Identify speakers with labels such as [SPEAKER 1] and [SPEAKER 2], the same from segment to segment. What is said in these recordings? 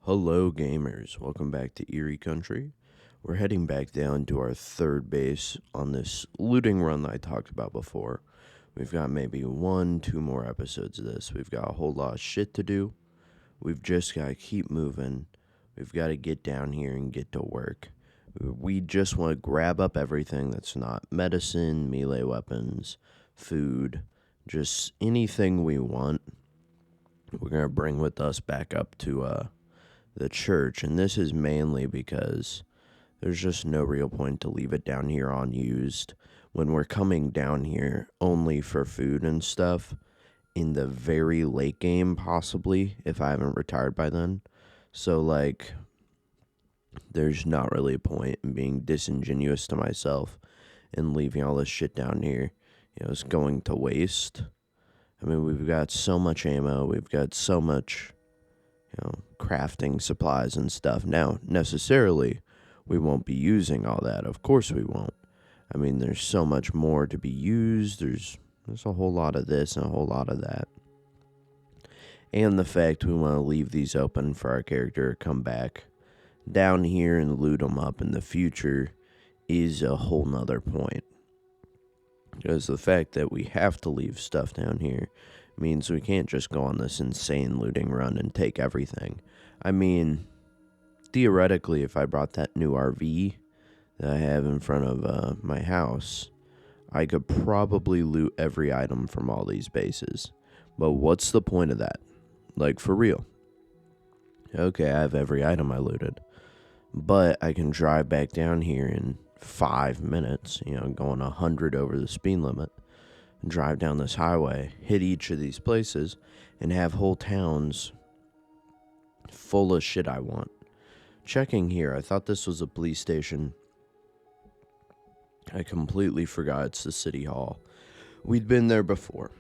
[SPEAKER 1] Hello, gamers. Welcome back to Erie Country. We're heading back down to our third base on this looting run that I talked about before. We've got maybe two more episodes of this. We've got a whole lot of shit to do. We've just got to keep moving. We've got to get down here and get to work. We just want to grab up everything that's not medicine, melee weapons, food, just anything we want. We're going to bring with us back up to, the church, and this is mainly because there's just no real point to leave it down here unused when we're coming down here only for food and stuff in the very late game, possibly, if I haven't retired by then. So, there's not really a point in being disingenuous to myself and leaving all this shit down here. It's going to waste. I mean, we've got so much ammo, we've got so much crafting supplies and stuff. Now, necessarily, we won't be using all that. Of course we won't. I mean, there's so much more to be used. There's a whole lot of this and a whole lot of that. And the fact we want to leave these open for our character to come back down here and loot them up in the future is a whole nother point. Because the fact that we have to leave stuff down here means we can't just go on this insane looting run and take everything. I mean, theoretically, if I brought that new RV that I have in front of my house, I could probably loot every item from all these bases. But what's the point of that? Like, for real. Okay, I have every item I looted. But I can drive back down here in 5 minutes, going 100 over the speed limit, and drive down this highway, hit each of these places, and have whole towns full of shit I want. Checking here, I thought this was a police station. I completely forgot it's the city hall. We'd been there before.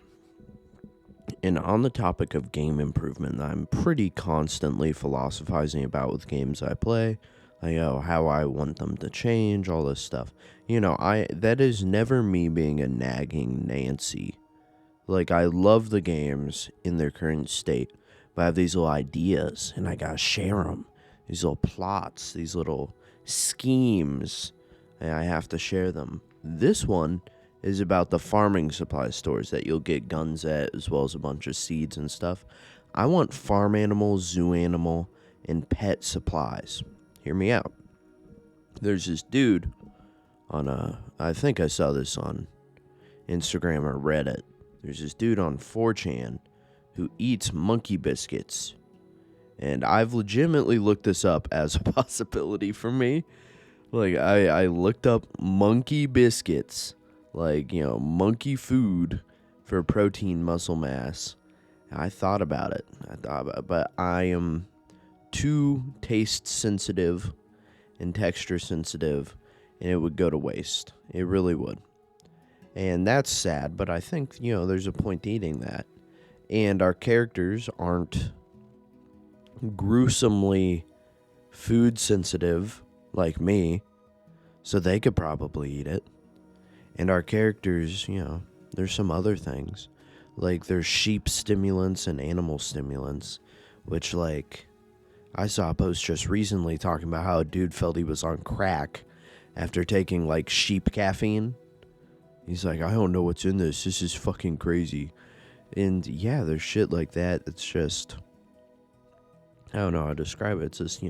[SPEAKER 1] And on the topic of game improvement, I'm pretty constantly philosophizing about with games I play, how I want them to change, all this stuff. That is never me being a nagging Nancy. I love the games in their current state, but I have these little ideas, and I gotta share them. These little plots, these little schemes, and I have to share them. This one is about the farming supply stores that you'll get guns at, as well as a bunch of seeds and stuff. I want farm animal, zoo animal, and pet supplies. Hear me out. There's this dude on I think I saw this on Instagram or Reddit. There's this dude on 4chan who eats monkey biscuits. And I've legitimately looked this up as a possibility for me. I looked up monkey biscuits, monkey food for protein muscle mass. I thought about it. But I am too taste sensitive and texture sensitive, and it would go to waste. It really would. And that's sad, but I think, there's a point to eating that. And our characters aren't gruesomely food sensitive like me, so they could probably eat it. And our characters, there's some other things. There's sheep stimulants and animal stimulants, which, I saw a post just recently talking about how a dude felt he was on crack after taking, sheep caffeine. He's like, I don't know what's in this. This is fucking crazy. And, yeah, there's shit like that. It's just, I don't know how to describe it. It's this,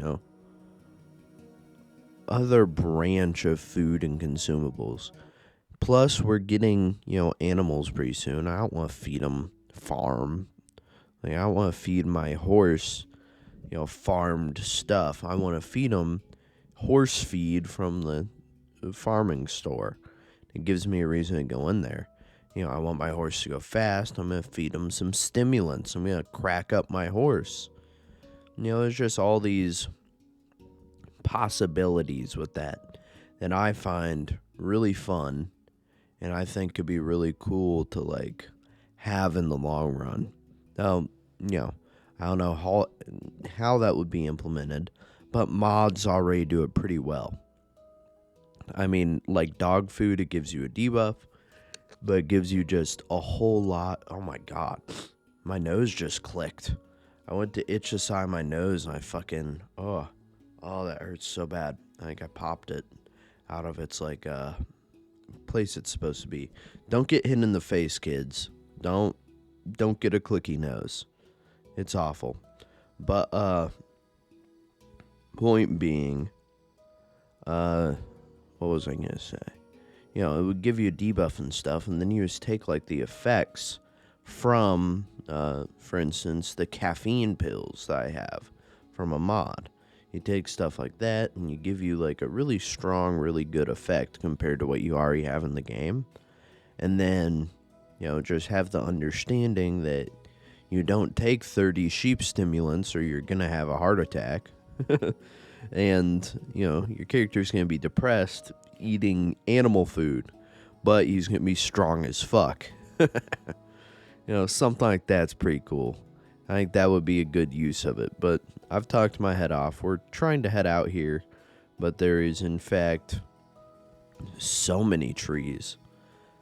[SPEAKER 1] other branch of food and consumables. Plus, we're getting, animals pretty soon. I don't want to feed them farm. I don't want to feed my horse farmed stuff. I want to feed them horse feed from the farming store. It gives me a reason to go in there. I want my horse to go fast. I'm going to feed him some stimulants. I'm going to crack up my horse. There's just all these possibilities with that I find really fun and I think could be really cool to, have in the long run. I don't know how that would be implemented, but mods already do it pretty well. I mean, dog food, it gives you a debuff, but it gives you just a whole lot. Oh my god, my nose just clicked. I went to itch the side of my nose and I fucking, oh, that hurts so bad. I think I popped it out of its, like, place it's supposed to be. Don't get hit in the face, kids. Don't get a clicky nose. It's awful. But, point being, what was I gonna say? You know, it would give you a debuff and stuff, and then you just take, like, the effects from, for instance, the caffeine pills that I have from a mod. You take stuff like that, and you give you, like, a really strong, really good effect compared to what you already have in the game. And then, you know, just have the understanding that you don't take 30 sheep stimulants or you're gonna have a heart attack. And, you know, your character's going to be depressed eating animal food, but he's going to be strong as fuck. You know, something like that's pretty cool. I think that would be a good use of it, but I've talked my head off. We're trying to head out here, but there is, in fact, so many trees.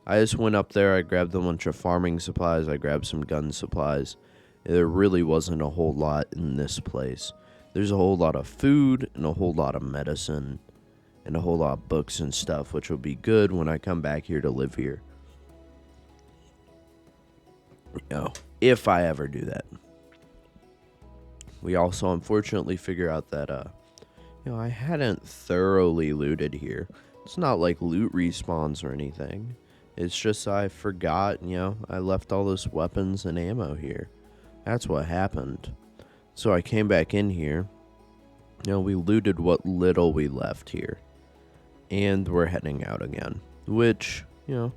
[SPEAKER 1] I just went up there, I grabbed a bunch of farming supplies, I grabbed some gun supplies. There really wasn't a whole lot in this place. There's a whole lot of food and a whole lot of medicine and a whole lot of books and stuff, which will be good when I come back here to live here. You know, if I ever do that. We also unfortunately figure out that, you know, I hadn't thoroughly looted here. It's not like loot respawns or anything. It's just I forgot, you know, I left all those weapons and ammo here. That's what happened. So I came back in here, you know, we looted what little we left here, and we're heading out again, which, you know,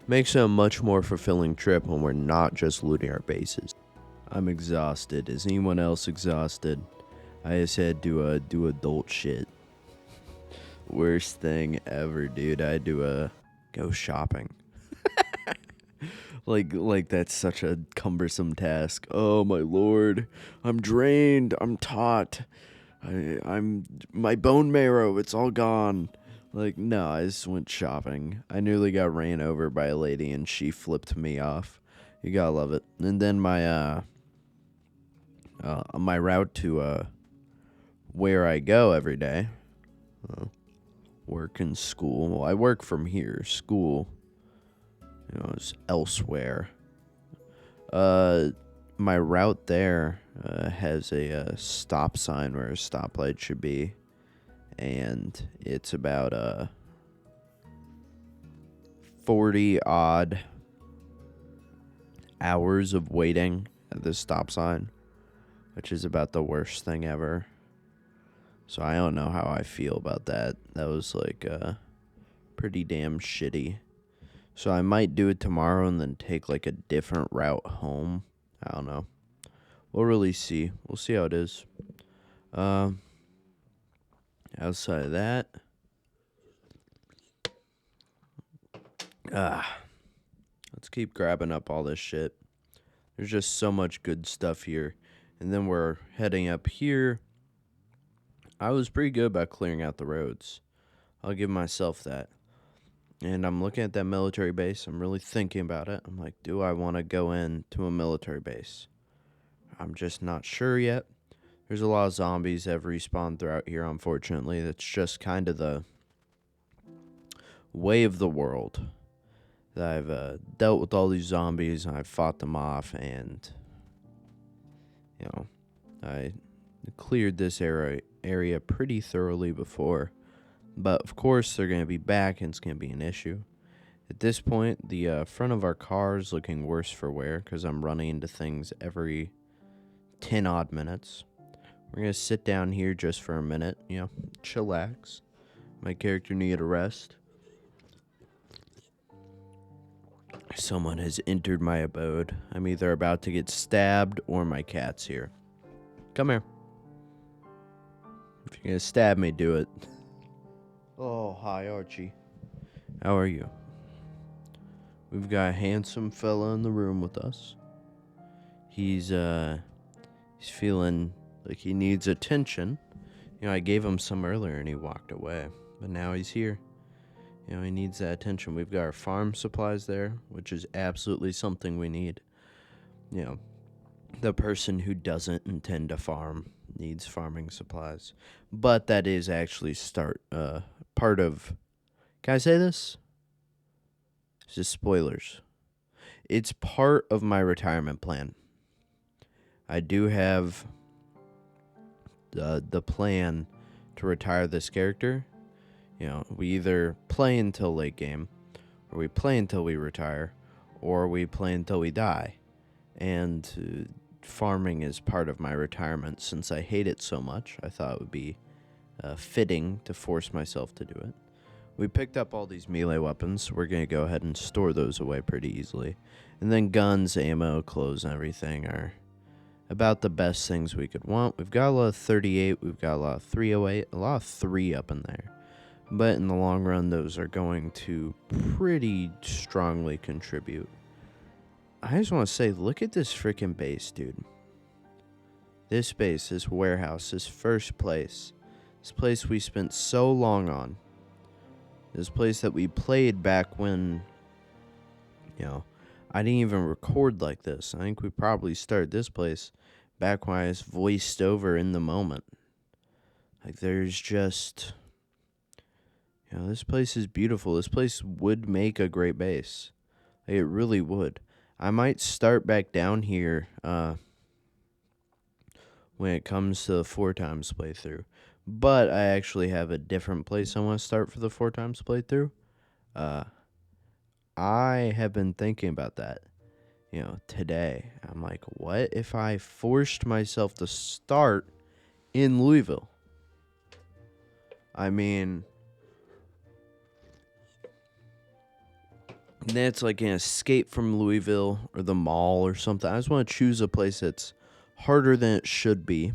[SPEAKER 1] makes it a much more fulfilling trip when we're not just looting our bases. I'm exhausted. Is anyone else exhausted? I just had to do adult shit. Worst thing ever, dude. I had to go shopping. Like that's such a cumbersome task. Oh my lord, I'm drained. I'm taut. I'm my bone marrow. It's all gone. Like no, I just went shopping. I nearly got ran over by a lady and she flipped me off. You gotta love it. And then my route to where I go every day, work and school. Well, I work from here. School, you know, is elsewhere. My route there has a stop sign where a stoplight should be, and it's about 40 odd hours of waiting at the stop sign, which is about the worst thing ever. So I don't know how I feel about that. That was like pretty damn shitty. So I might do it tomorrow and then take like a different route home. I don't know. We'll really see. We'll see how it is. Outside of that, let's keep grabbing up all this shit. There's just so much good stuff here. And then we're heading up here. I was pretty good about clearing out the roads. I'll give myself that. And I'm looking at that military base. I'm really thinking about it. I'm like, do I want to go into a military base? I'm just not sure yet. There's a lot of zombies that have respawned throughout here, unfortunately. That's just kind of the way of the world. That I've dealt with all these zombies, and I've fought them off, and, you know, I cleared this area pretty thoroughly before. But, of course, they're going to be back, and it's going to be an issue. At this point, the front of our car is looking worse for wear, because I'm running into things every 10 odd minutes. We're going to sit down here just for a minute, you know, chillax. My character needed a rest. Someone has entered my abode. I'm either about to get stabbed or my cat's here. Come here. If you're going to stab me, do it. Oh, hi, Archie. How are you? We've got a handsome fella in the room with us. He's feeling like he needs attention. You know, I gave him some earlier and he walked away. But now he's here. You know, he needs that attention. We've got our farm supplies there, which is absolutely something we need. You know, the person who doesn't intend to farm needs farming supplies. But that is actually part of. Can I say this? It's just spoilers. It's part of my retirement plan. I do have the plan to retire this character. We either play until late game, or we play until we retire, or we play until we die. And farming is part of my retirement. Since I hate it so much, I thought it would be fitting to force myself to do it. We picked up all these melee weapons. We're going to go ahead and store those away pretty easily. And then guns, ammo, clothes, and everything are about the best things we could want. We've got a lot of 38. We've got a lot of 308. A lot of 3 up in there. But in the long run, those are going to pretty strongly contribute. I just want to say, look at this freaking base, dude. This base, this warehouse, this first place. This place we spent so long on. This place that we played back when, I didn't even record like this. I think we probably started this place back when I was voiced over in the moment. Like, there's just, this place is beautiful. This place would make a great base. Like, it really would. I might start back down here when it comes to the 4 times playthrough. But I actually have a different place I want to start for the 4 times playthrough. I have been thinking about that, today. I'm like, what if I forced myself to start in Louisville? I mean, then it's like an escape from Louisville or the mall or something. I just want to choose a place that's harder than it should be.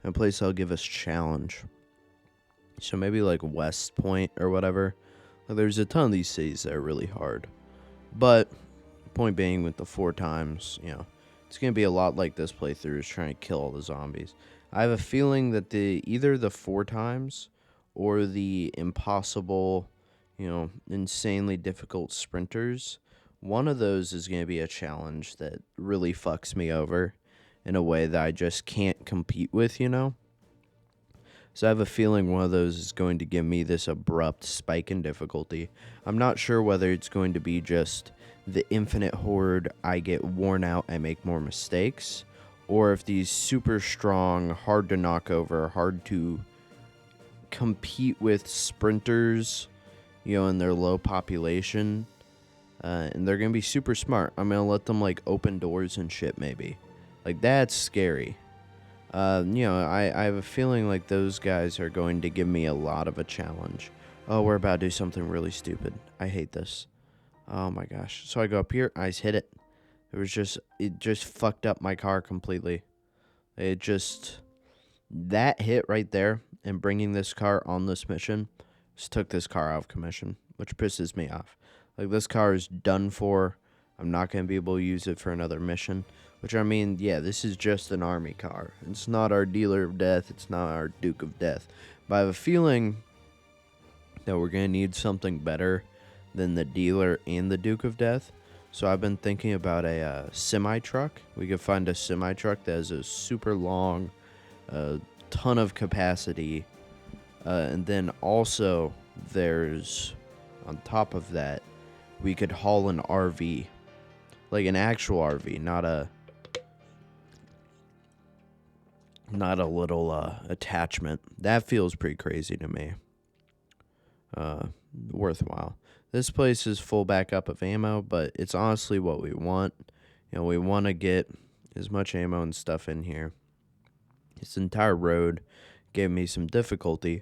[SPEAKER 1] A place that'll give us challenge. So maybe like West Point or whatever. There's a ton of these cities that are really hard. But, point being, with the 4 times, it's going to be a lot like this playthrough is trying to kill all the zombies. I have a feeling that either the 4 times or the impossible, insanely difficult sprinters, one of those is going to be a challenge that really fucks me over in a way that I just can't compete with, So I have a feeling one of those is going to give me this abrupt spike in difficulty. I'm not sure whether it's going to be just the infinite horde, I get worn out, I make more mistakes, or if these super strong, hard to knock over, hard to compete with sprinters, and their low population, and they're going to be super smart. I'm going to let them, open doors and shit, maybe. That's scary. I have a feeling like those guys are going to give me a lot of a challenge. Oh, we're about to do something really stupid. I hate this. Oh my gosh. So I go up here, I just hit it. It just fucked up my car completely. That hit right there and bringing this car on this mission just took this car out of commission, which pisses me off. This car is done for. I'm not going to be able to use it for another mission. Which, I mean, yeah, this is just an army car. It's not our dealer of death. It's not our Duke of Death. But I have a feeling that we're going to need something better than the dealer and the Duke of Death. So I've been thinking about a semi-truck. We could find a semi-truck that has a super long, ton of capacity. And then also, there's, on top of that, we could haul an RV. Like an actual RV, not a little attachment. That feels pretty crazy to me. Worthwhile. This place is full backup of ammo, but it's honestly what we want. We want to get as much ammo and stuff in here. This entire road gave me some difficulty,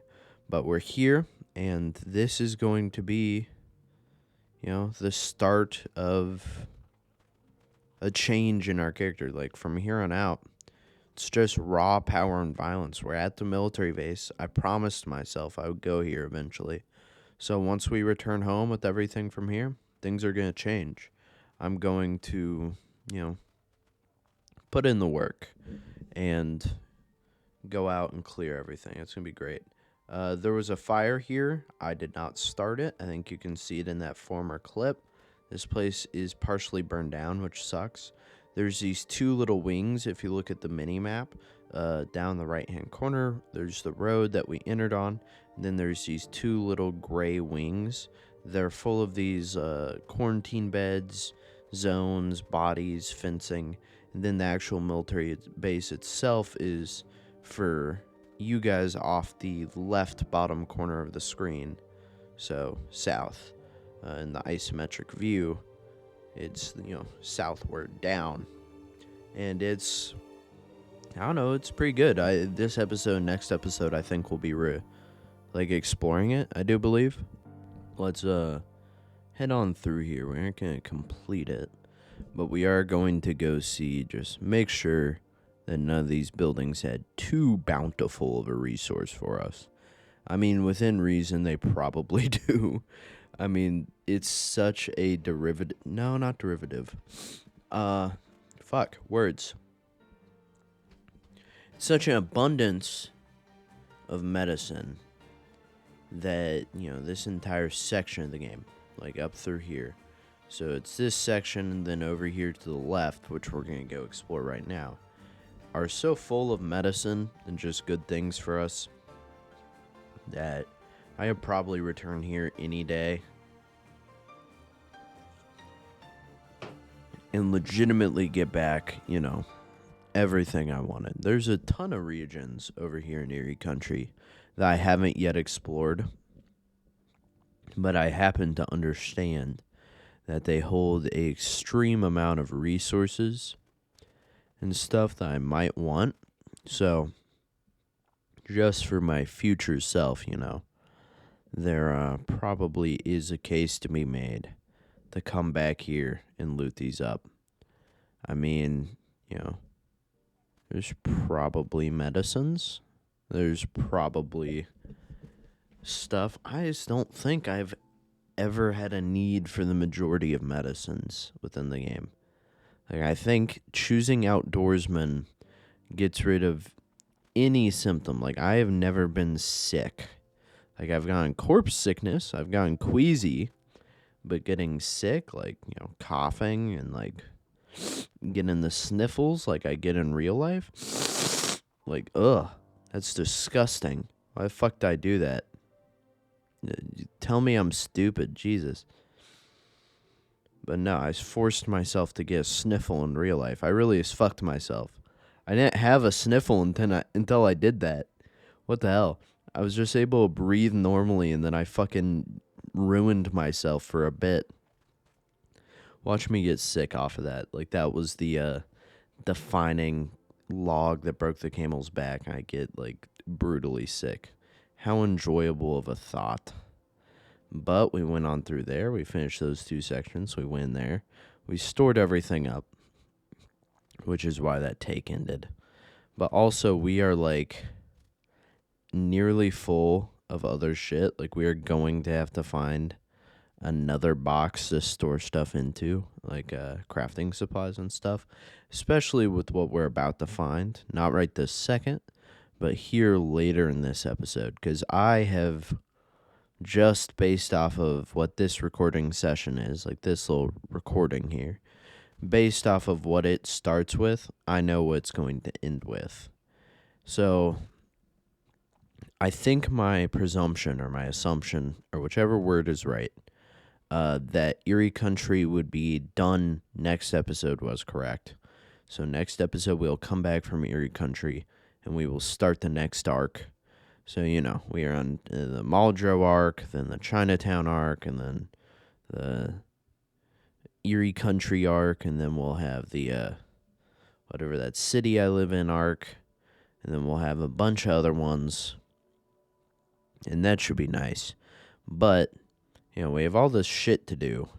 [SPEAKER 1] but we're here, and this is going to be, the start of a change in our character. From here on out, it's just raw power and violence. We're at the military base. I promised myself I would go here eventually. So once we return home with everything from here, things are going to change. I'm going to, put in the work and go out and clear everything. It's going to be great. There was a fire here. I did not start it. I think you can see it in that former clip. This place is partially burned down, which sucks. there's these two little wings. If you look at the mini map, down the right-hand corner, there's the road that we entered on. And then there's these two little gray wings. They're full of these quarantine beds, zones, bodies, fencing. And then the actual military base itself is for you guys off the left bottom corner of the screen. So south. In the isometric view, it's, southward down. And it's, I don't know, it's pretty good. Next episode, I think will be exploring it, I do believe. Let's head on through here. We aren't going to complete it, but we are going to go see, just make sure that none of these buildings had too bountiful of a resource for us. I mean, within reason, they probably do. I mean, it's such a derivative. No, not derivative. Words. Such an abundance of medicine that, this entire section of the game, like up through here. So it's this section, and then over here to the left, which we're going to go explore right now, are so full of medicine and just good things for us that I would probably return here any day and legitimately get back, everything I wanted. There's a ton of regions over here in Erie Country that I haven't yet explored, but I happen to understand that they hold an extreme amount of resources and stuff that I might want. So, just for my future self, there probably is a case to be made to come back here and loot these up. I mean, there's probably medicines. There's probably stuff. I just don't think I've ever had a need for the majority of medicines within the game. I think choosing outdoorsman gets rid of any symptom. I have never been sick. I've gotten corpse sickness. I've gotten queasy. But getting sick, coughing and, getting the sniffles like I get in real life, ugh, that's disgusting. Why the fuck did I do that? Tell me I'm stupid, Jesus. But no, I forced myself to get a sniffle in real life. I really just fucked myself. I didn't have a sniffle until I did that. What the hell? I was just able to breathe normally, and then I fucking ruined myself for a bit. Watch me get sick off of that. That was the defining log that broke the camel's back. I get, brutally sick. How enjoyable of a thought. But we went on through there. We finished those two sections. We went in there. We stored everything up, which is why that take ended. But also, we are, nearly full of other shit. We are going to have to find another box to store stuff into, crafting supplies and stuff, especially with what we're about to find. Not right this second, but here later in this episode, because I have just based off of what this recording session is, this little recording here, based off of what it starts with, I know what it's going to end with. So I think my presumption or my assumption, or whichever word is right, that Erie Country would be done next episode was correct. So next episode, we'll come back from Erie Country, and we will start the next arc. So, we are on the Muldrow arc, then the Chinatown arc, and then the Erie Country arc, and then we'll have the, whatever that city I live in arc, and then we'll have a bunch of other ones, and that should be nice. But, we have all this shit to do,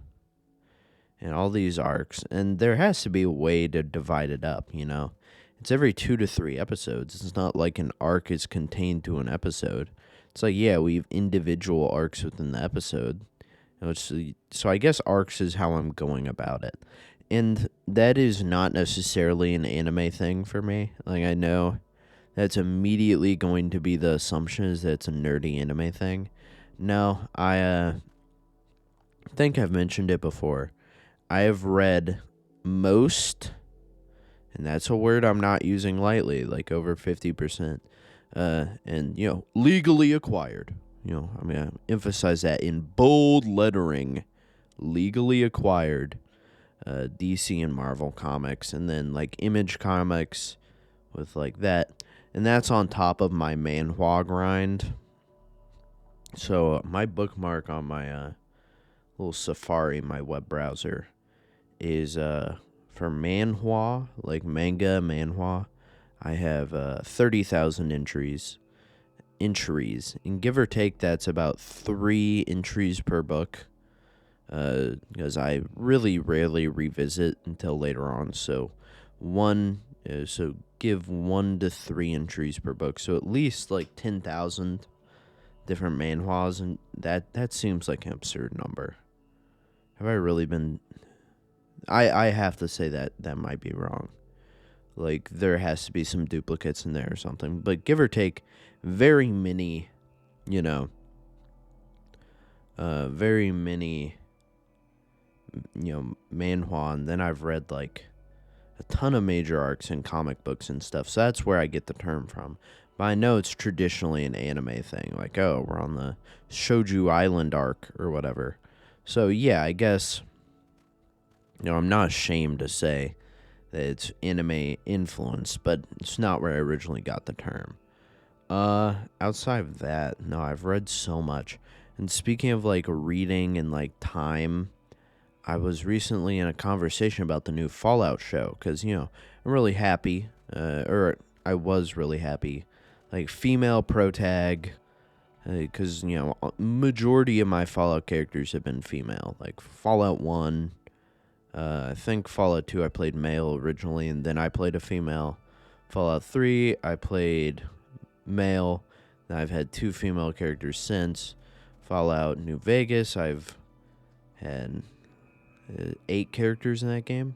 [SPEAKER 1] and all these arcs, and there has to be a way to divide it up, It's every 2 to 3 episodes. It's not like an arc is contained to an episode. It's we have individual arcs within the episode. So I guess arcs is how I'm going about it. And that is not necessarily an anime thing for me. I know that's immediately going to be the assumption is that it's a nerdy anime thing. No, I think I've mentioned it before. I have read most, And that's a word I'm not using lightly, like over 50%. And, legally acquired. I'm going to emphasize that in bold lettering. Legally acquired DC and Marvel comics. And then, like, Image Comics with, like, that. And that's on top of my manhwa grind. So, my bookmark on my little Safari, my web browser, is for manhwa, like manga, manhwa. I have 30,000 entries. And give or take, that's about 3 entries per book. Because I really rarely revisit until later on. So, give 1 to 3 entries per book. So at least like 10,000 different manhwas, and that seems like an absurd number. Have I really been? I have to say that might be wrong. Like, there has to be some duplicates in there or something. But give or take, very many, very many, manhwa. And then I've read, like, a ton of major arcs in comic books and stuff. So that's where I get the term from. But I know it's traditionally an anime thing. Like, oh, we're on the Shouju Island arc or whatever. So, yeah, I guess, I'm not ashamed to say that it's anime influenced, but it's not where I originally got the term. Outside of that, no, I've read so much. And speaking of, like, reading and, like, time, I was recently in a conversation about the new Fallout show, because, I'm really happy, or I was really happy, like, female protag, because, majority of my Fallout characters have been female, like, Fallout 1, I think Fallout 2 I played male originally, and then I played a female. Fallout 3 I played male, and I've had 2 female characters since. Fallout New Vegas, I've had 8 characters in that game,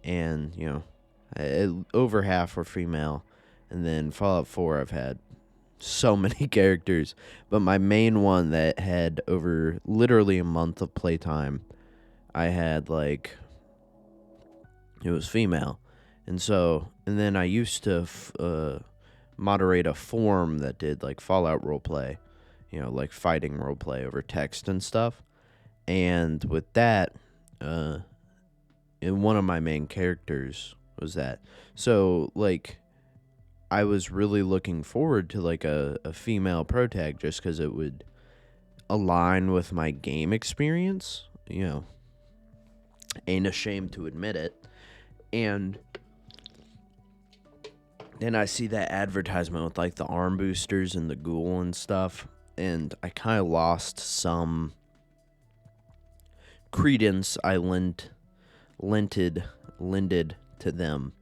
[SPEAKER 1] and, over half were female. And then Fallout 4 I've had so many characters, but my main one that had over literally a month of playtime, I had, like, it was female. And then I used to moderate a forum that did, like, Fallout roleplay, like fighting roleplay over text and stuff. And with that, one of my main characters was that. So, like, I was really looking forward to, like, a female protag just because it would align with my game experience, ain't ashamed to admit it. And then I see that advertisement with, like, the arm boosters and the ghoul and stuff, and I kind of lost some credence I lended to them.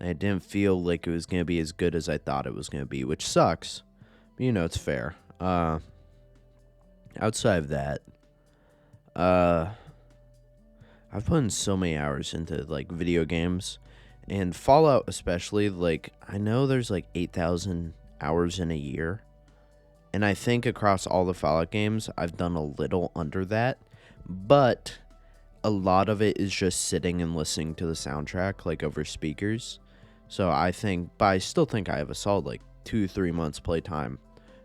[SPEAKER 1] I didn't feel like it was going to be as good as I thought it was going to be, which sucks. But, it's fair. Outside of that, I've put in so many hours into, like, video games, and Fallout especially. Like, I know there's, like, 8,000 hours in a year, and I think across all the Fallout games, I've done a little under that, but a lot of it is just sitting and listening to the soundtrack, like, over speakers. So I still think I have a solid, like, 2-3 months playtime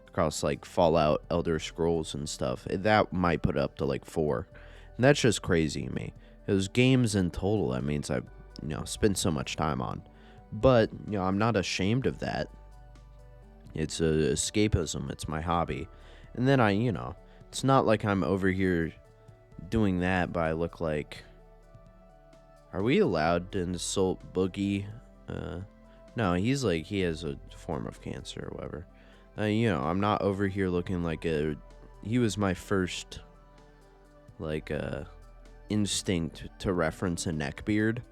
[SPEAKER 1] across, like, Fallout, Elder Scrolls, and stuff. That might put it up to, like, 4. And that's just crazy to me. Those games in total, that means I've, spent so much time on. But, I'm not ashamed of that. It's a escapism. It's my hobby. And then it's not like I'm over here doing that, but I look like... Are we allowed to insult Boogie? No, he has a form of cancer or whatever. I'm not over here looking like he was my first, like, instinct to reference a neckbeard.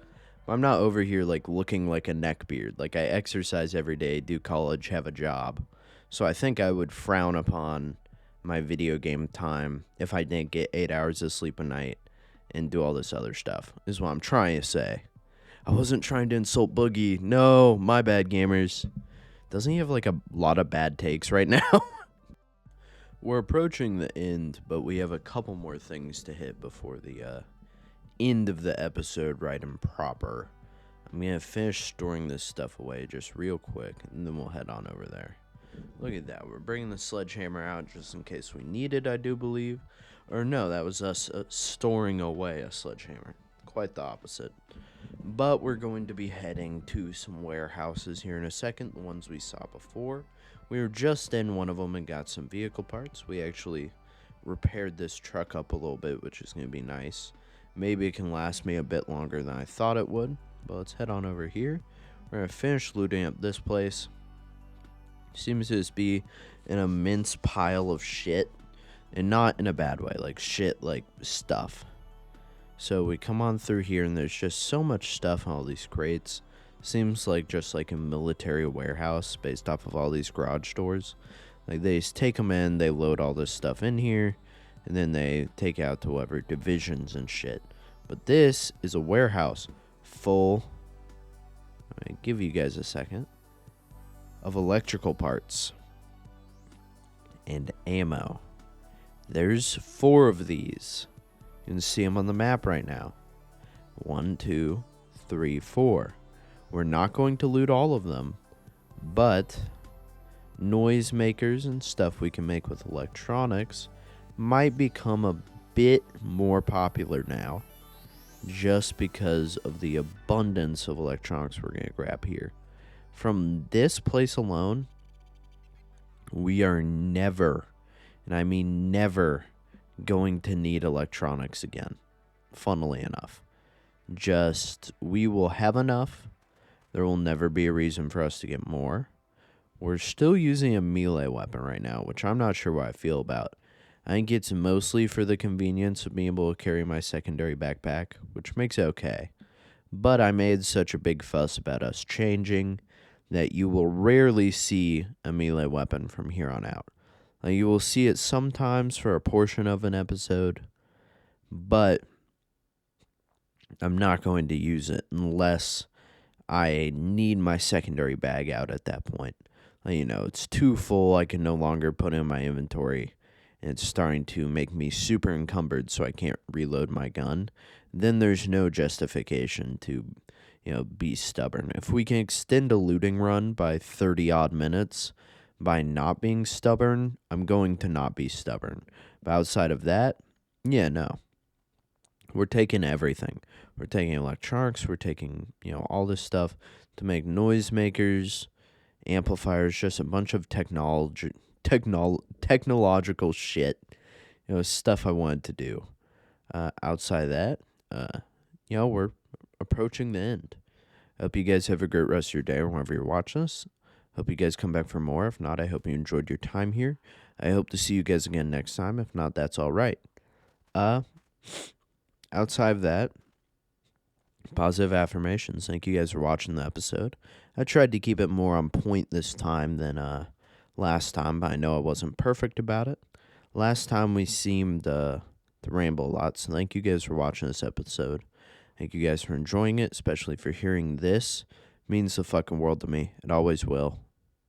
[SPEAKER 1] I'm not over here, like, looking like a neckbeard. Like, I exercise every day, do college, have a job. So I think I would frown upon my video game time if I didn't get 8 hours of sleep a night and do all this other stuff, is what I'm trying to say. I wasn't trying to insult Boogie. No, my bad, gamers. Doesn't he have, like, a lot of bad takes right now? We're approaching the end, but we have a couple more things to hit before the end of the episode, right and proper. I'm going to finish storing this stuff away just real quick, and then we'll head on over there. Look at that. We're bringing the sledgehammer out just in case we need it, I do believe. Or no, that was us storing away a sledgehammer. Quite the opposite. But we're going to be heading to some warehouses here in a second, the ones we saw before. We were just in one of them and got some vehicle parts. We actually repaired this truck up a little bit, which is going to be nice. Maybe it can last me a bit longer than I thought it would. But let's head on over here. We're going to finish looting up this place. Seems to just be an immense pile of shit. And not in a bad way, like shit, like stuff. So we come on through here and there's just so much stuff on all these crates. Seems like just like a military warehouse based off of all these garage doors. Like they just take them in, they load all this stuff in here, and then they take out to whatever divisions and shit. But this is a warehouse full, I'm gonna give you guys a second, of electrical parts and ammo. There's 4 of these. You can see them on the map right now. 1, 2, 3, 4. We're not going to loot all of them, but noise makers and stuff we can make with electronics might become a bit more popular now, just because of the abundance of electronics we're going to grab here. From this place alone, we are never, and I mean never, going to need electronics again, funnily enough. Just, we will have enough. There will never be a reason for us to get more. We're still using a melee weapon right now, which I'm not sure what I feel about. I think it's mostly for the convenience of being able to carry my secondary backpack, which makes it okay. But I made such a big fuss about us changing that you will rarely see a melee weapon from here on out. You will see it sometimes for a portion of an episode, but I'm not going to use it unless I need my secondary bag out at that point. You know, it's too full, I can no longer put it in my inventory, and it's starting to make me super encumbered so I can't reload my gun. Then there's no justification to, be stubborn. If we can extend a looting run by 30-odd minutes by not being stubborn, I'm going to not be stubborn. But outside of that, yeah, no. We're taking everything. We're taking electronics, we're taking, all this stuff to make noisemakers, amplifiers, just a bunch of technological shit. Stuff I wanted to do. Outside of that, we're approaching the end. I hope you guys have a great rest of your day or whenever you're watching this. Hope you guys come back for more. If not, I hope you enjoyed your time here. I hope to see you guys again next time. If not, that's all right. Outside of that, positive affirmations. Thank you guys for watching the episode. I tried to keep it more on point this time than last time, but I know I wasn't perfect about it. Last time we seemed to ramble a lot, so thank you guys for watching this episode. Thank you guys for enjoying it, especially for hearing this. It means the fucking world to me. It always will.